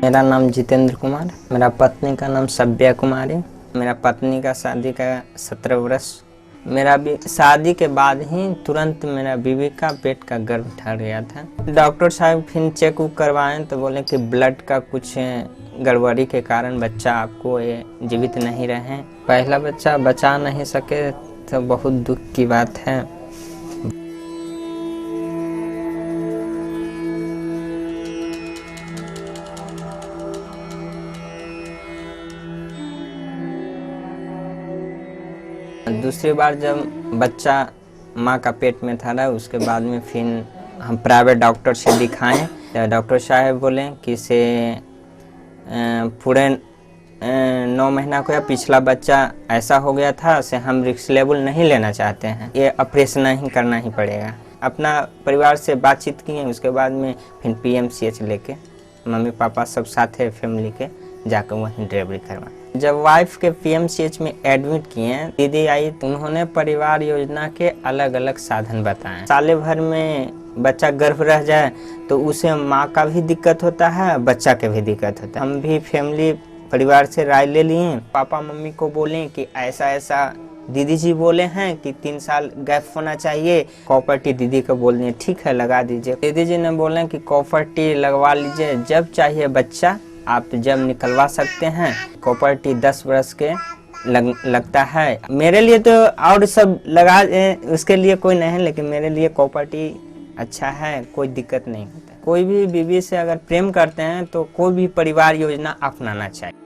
मेरा नाम जितेंद्र कुमार, मेरा पत्नी का नाम सभ्या कुमारी। मेरा पत्नी का शादी का 17 वर्ष। मेरा भी शादी के बाद ही तुरंत मेरा बीवी का पेट का गर्भ ठहर गया था। डॉक्टर साहब फिर चेक करवाएं तो बोले कि ब्लड का कुछ गड़बड़ी के कारण बच्चा आपको ये जीवित नहीं रहे। पहला बच्चा बचा नहीं सके तो बहुत दुख की बात है। दूसरी बार जब बच्चा माँ का पेट में था उसके बाद में फिर हम प्राइवेट डॉक्टर से दिखाएं तो डॉक्टर साहब बोले कि इसे पूरे 9 महीना को या पिछला बच्चा ऐसा हो गया था से हम रिस्क लेवल नहीं लेना चाहते हैं, ये ऑपरेशन ही करना ही पड़ेगा। अपना परिवार से बातचीत किए, उसके बाद में फिर PMCH लेके मम्मी पापा सब साथ है फैमिली के जाकर वहीं डिलीवरी करवाएं। जब वाइफ के PMCH में एडमिट किए, दीदी आई तो उन्होंने परिवार योजना के अलग अलग साधन बताए। साल भर में बच्चा गर्भ रह जाए तो उसे माँ का भी दिक्कत होता है, बच्चा के भी दिक्कत होता है। हम भी फैमिली परिवार से राय ले लिए, पापा मम्मी को बोले कि ऐसा ऐसा दीदी जी बोले हैं कि 3 साल गैप होना चाहिए। कॉपर टी दीदी को बोल दिए ठीक है लगा दीजिए। दीदी जी ने बोले कि कॉपर टी लगवा लीजिए, जब चाहिए बच्चा आप जब निकलवा सकते हैं। कॉपर टी 10 वर्ष के लगता है। मेरे लिए तो और सब लगा उसके लिए कोई नहीं है, लेकिन मेरे लिए कॉपर टी अच्छा है, कोई दिक्कत नहीं होता। कोई भी बीवी से अगर प्रेम करते हैं तो कोई भी परिवार योजना अपनाना चाहिए।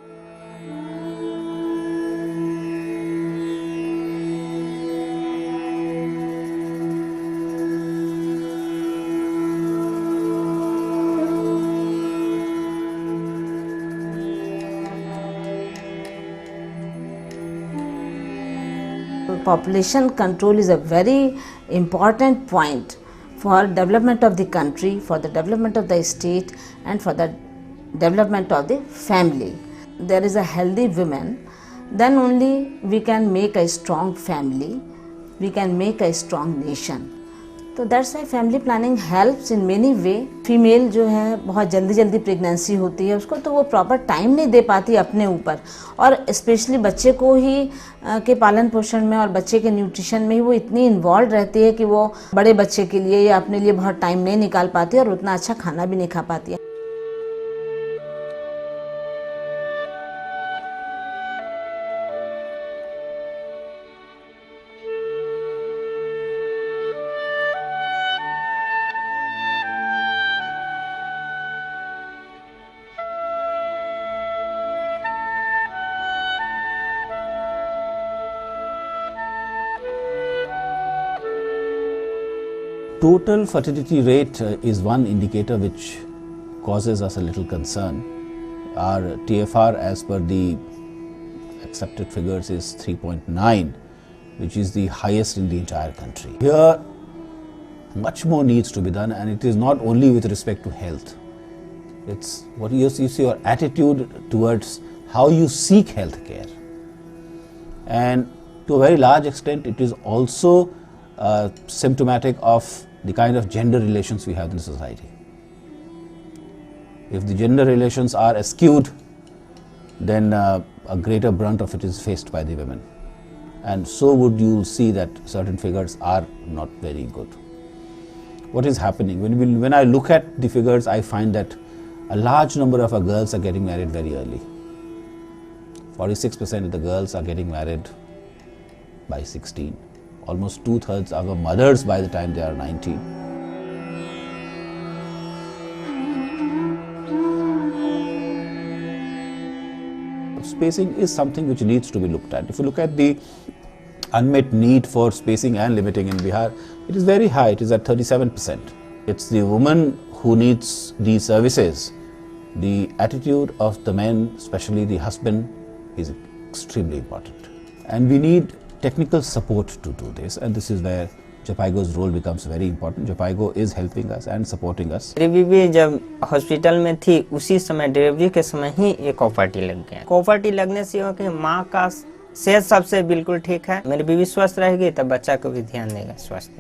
Population control is a very important point for development of the country, for the development of the state and for the development of the family. There is a healthy woman, then only we can make a strong family, we can make a strong nation. तो that's why family planning helps in many way. Female जो है बहुत जल्दी जल्दी pregnancy होती है उसको, तो वो प्रॉपर टाइम नहीं दे पाती अपने ऊपर, और स्पेशली बच्चे को ही के पालन पोषण में और बच्चे के न्यूट्रिशन में ही वो इतनी इन्वॉल्व रहती है कि वो बड़े बच्चे के लिए या अपने लिए बहुत टाइम नहीं निकाल पाती और उतना अच्छा खाना भी नहीं खा पाती है। Total fertility rate is one indicator which causes us a little concern. Our TFR as per the accepted figures is 3.9, which is the highest in the entire country. Here much more needs to be done, and it is not only with respect to health. It's what you see your attitude towards how you seek health care, and to a very large extent it is also symptomatic of the kind of gender relations we have in society. If the gender relations are askewed, then a greater brunt of it is faced by the women, and so would you see that certain figures are not very good. What is happening when I look at the figures, I find that a large number of our girls are getting married very early. 46% of the girls are getting married by 16. Almost 2/3 are mothers by the time they are 19. Spacing is something which needs to be looked at. If you look at the unmet need for spacing and limiting in Bihar, it is very high. It is at 37%. It's the woman who needs these services. The attitude of the men, especially the husband, is extremely important. And we need technical support to do this, and this is where Jhpigo's role becomes very important. Jhpigo is helping us and supporting us. मेरी बीवी जब hospital में थी उसी समय delivery के समय ही ये कॉपर टी लग गया। कॉपर टी लगने से हो कि माँ का सेहत सबसे बिल्कुल ठीक है। मेरी बीवी स्वस्थ रहेगी तब बच्चा को भी ध्यान देगा स्वस्थ।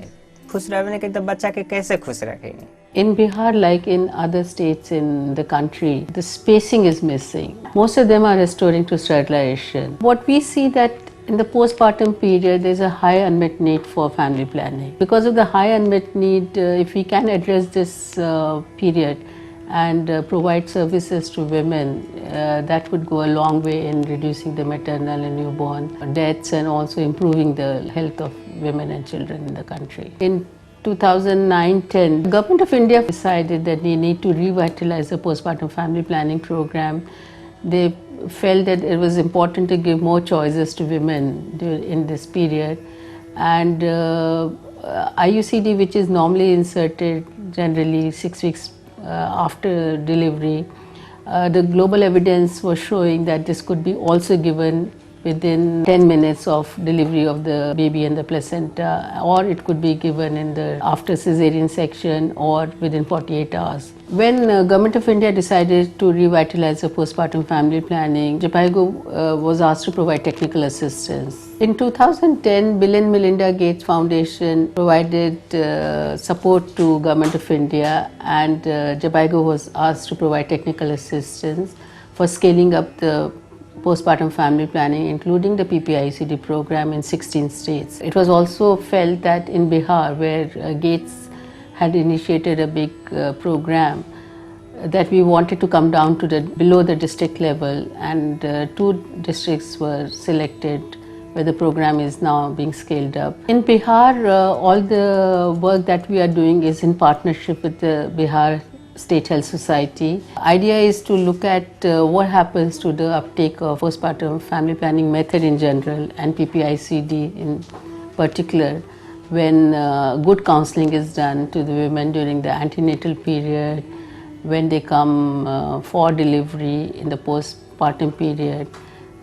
खुश रहने के तो बच्चा के कैसे खुश रखेंगे? In Bihar, like in other states in the country, the spacing is missing. Most of them are restoring to sterilization. What we see that in the postpartum period, there is a high unmet need for family planning. Because of the high unmet need, if we can address this period and provide services to women, that would go a long way in reducing the maternal and newborn deaths and also improving the health of women and children in the country. In 2009-10, the Government of India decided that we need to revitalize the postpartum family planning program. They felt that it was important to give more choices to women in this period, and IUCD, which is normally inserted generally 6 weeks after delivery, the global evidence was showing that this could be also given within 10 minutes of delivery of the baby and the placenta, or it could be given in the after cesarean section or within 48 hours. When Government of India decided to revitalize the postpartum family planning, Jhpiego was asked to provide technical assistance. In 2010, Bill and Melinda Gates Foundation provided support to Government of India, and Jhpiego was asked to provide technical assistance for scaling up the postpartum family planning, including the PPICD program in 16 states. It was also felt that in Bihar, where Gates had initiated a big program, that we wanted to come down to below the district level, and 2 districts were selected where the program is now being scaled up. In Bihar, all the work that we are doing is in partnership with the Bihar State Health Society. Idea is to look at what happens to the uptake of postpartum family planning method in general and PPICD in particular when good counseling is done to the women during the antenatal period, when they come for delivery in the postpartum period,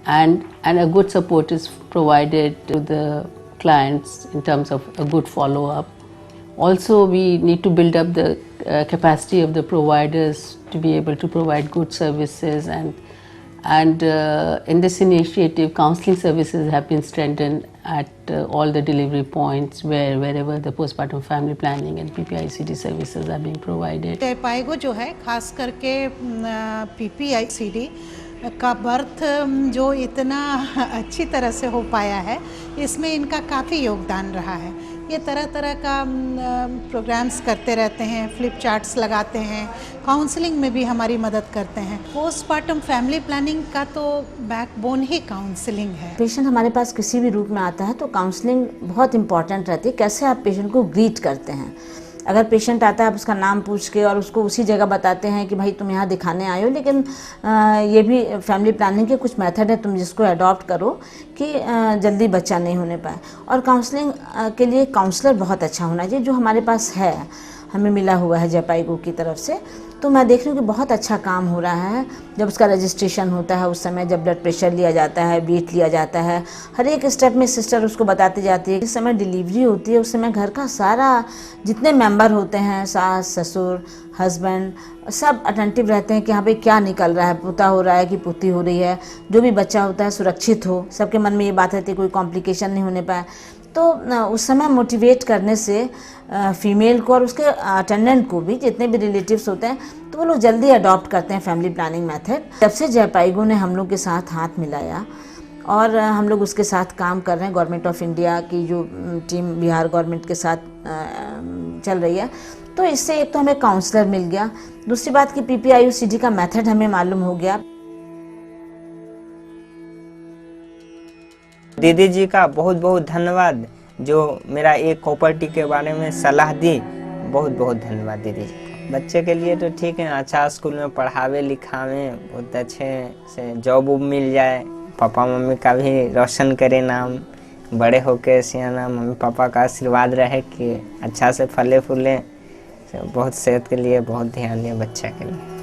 and a good support is provided to the clients in terms of a good follow-up. Also, we need to build up the capacity of the providers to be able to provide good services, and in this initiative, counseling services have been strengthened at all the delivery points wherever the postpartum family planning and PPICD services are being provided. जयपाइगो जो है खास करके PPICD का birth जो इतना अच्छी तरह से हो पाया है, इसमें इनका काफ़ी योगदान रहा है। ये तरह तरह का प्रोग्राम्स करते रहते हैं, फ्लिप चार्ट्स लगाते हैं, काउंसलिंग में भी हमारी मदद करते हैं। पोस्टपार्टम फैमिली प्लानिंग का तो बैकबोन ही काउंसलिंग है। पेशेंट हमारे पास किसी भी रूप में आता है तो काउंसलिंग बहुत इंपॉर्टेंट रहती है। कैसे आप पेशेंट को ग्रीट करते हैं। अगर पेशेंट आता है आप उसका नाम पूछ के और उसको उसी जगह बताते हैं कि भाई तुम यहाँ दिखाने आए हो, लेकिन ये भी फैमिली प्लानिंग के कुछ मेथड है तुम जिसको अडॉप्ट करो कि जल्दी बच्चा नहीं होने पाए। और काउंसलिंग के लिए काउंसलर बहुत अच्छा होना चाहिए, जो हमारे पास है, हमें मिला हुआ है जयपाइगो की तरफ से। तो मैं देख रही हूँ कि बहुत अच्छा काम हो रहा है। जब उसका रजिस्ट्रेशन होता है उस समय जब ब्लड प्रेशर लिया जाता है, वेट लिया जाता है, हर एक स्टेप में सिस्टर उसको बताती जाती है। इस समय डिलीवरी होती है उस समय घर का सारा जितने मेंबर होते हैं, सास ससुर हस्बैंड, सब अटेंटिव रहते हैं कि यहाँ पे क्या निकल रहा है, पोता हो रहा है कि पोती हो रही है, जो भी बच्चा होता है सुरक्षित हो। सबके मन में ये बात रहती है कोई कॉम्प्लिकेशन नहीं होने पाए। तो उस समय मोटिवेट करने से फीमेल को और उसके अटेंडेंट को भी, जितने भी रिलेटिव्स होते हैं, तो वो लोग जल्दी अडॉप्ट करते हैं फैमिली प्लानिंग मेथड। जब से जयपाइगो ने हम लोग के साथ हाथ मिलाया और हम लोग उसके साथ काम कर रहे हैं, गवर्नमेंट ऑफ इंडिया की जो टीम बिहार गवर्नमेंट के साथ चल रही है, तो इससे एक तो हमें काउंसलर मिल गया, दूसरी बात कि PPICD का मेथड हमें मालूम हो गया। दीदी जी का बहुत बहुत धन्यवाद, जो मेरा एक प्रॉपर्टी के बारे में सलाह दी। बहुत बहुत धन्यवाद दीदी जी। बच्चे के लिए तो ठीक है, अच्छा स्कूल में पढ़ावे लिखावे, बहुत अच्छे से जॉब उब मिल जाए, पापा मम्मी का भी रोशन करे नाम, बड़े होके सियाना मम्मी पापा का आशीर्वाद रहे कि अच्छा से फले फूले। बहुत सेहत के लिए बहुत ध्यान दिया बच्चा के लिए।